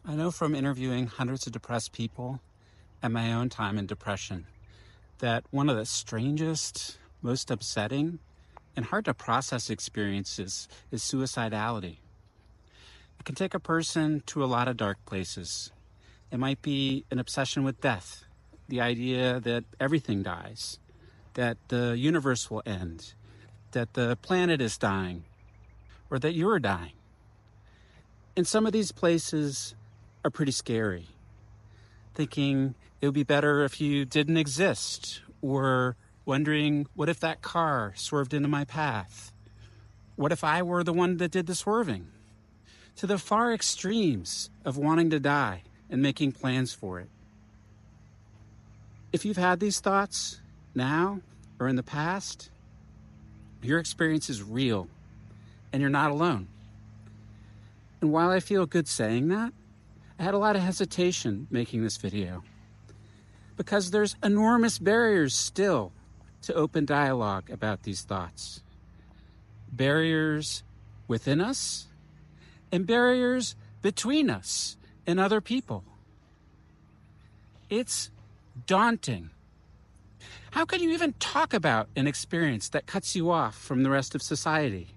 I know from interviewing hundreds of depressed people and my own time in depression that one of the strangest, most upsetting, and hard to process experiences is suicidality. It can take a person to a lot of dark places. It might be an obsession with death, the idea that everything dies, that the universe will end, that the planet is dying, or that you're dying. And some of these places are pretty scary. Thinking it would be better if you didn't exist, or wondering, what if that car swerved into my path? What if I were the one that did the swerving? To the far extremes of wanting to die and making plans for it. If you've had these thoughts now or in the past, your experience is real and you're not alone. And while I feel good saying that, I had a lot of hesitation making this video because there's enormous barriers still to open dialogue about these thoughts. Barriers within us and barriers between us and other people. It's daunting. How can you even talk about an experience that cuts you off from the rest of society?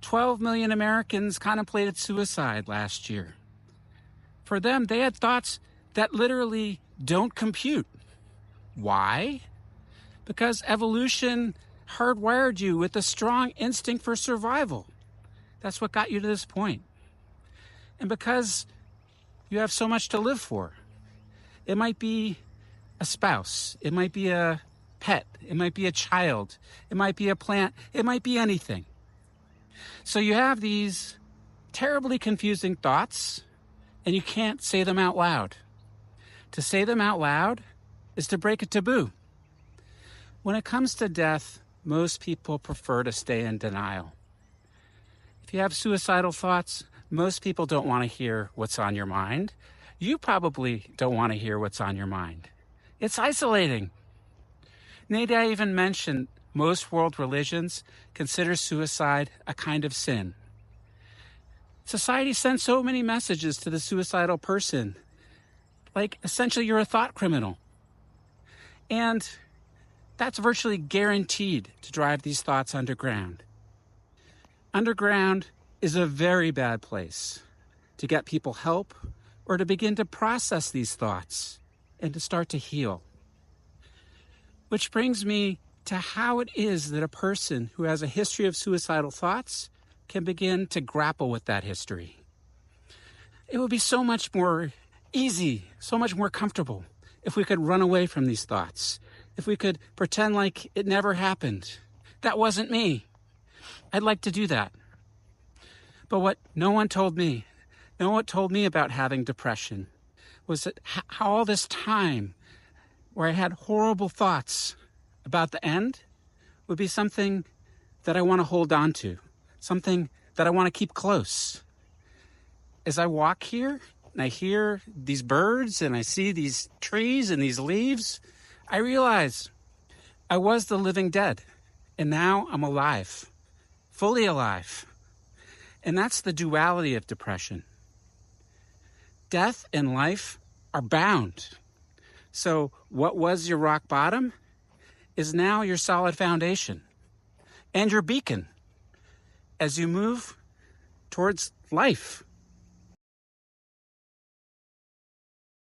12 million Americans contemplated suicide last year. For them, they had thoughts that literally don't compute. Why? Because evolution hardwired you with a strong instinct for survival. That's what got you to this point. And because you have so much to live for. It might be a spouse. It might be a pet. It might be a child. It might be a plant. It might be anything. So you have these terribly confusing thoughts, and you can't say them out loud. To say them out loud is to break a taboo. When it comes to death, most people prefer to stay in denial. If you have suicidal thoughts, most people don't want to hear what's on your mind. You probably don't want to hear what's on your mind. It's isolating. Need I even mention most world religions consider suicide a kind of sin. Society sends so many messages to the suicidal person, like essentially you're a thought criminal. And that's virtually guaranteed to drive these thoughts underground. Underground is a very bad place to get people help or to begin to process these thoughts and to start to heal. Which brings me to how it is that a person who has a history of suicidal thoughts can begin to grapple with that history. It would be so much more easy, so much more comfortable if we could run away from these thoughts, if we could pretend like it never happened. That wasn't me. I'd like to do that. But what no one told me about having depression was that how all this time where I had horrible thoughts about the end would be something that I want to hold on to, something that I want to keep close. As I walk here and I hear these birds and I see these trees and these leaves, I realize I was the living dead and now I'm alive, fully alive. And that's the duality of depression. Death and life are bound. So what was your rock bottom is now your solid foundation and your beacon as you move towards life.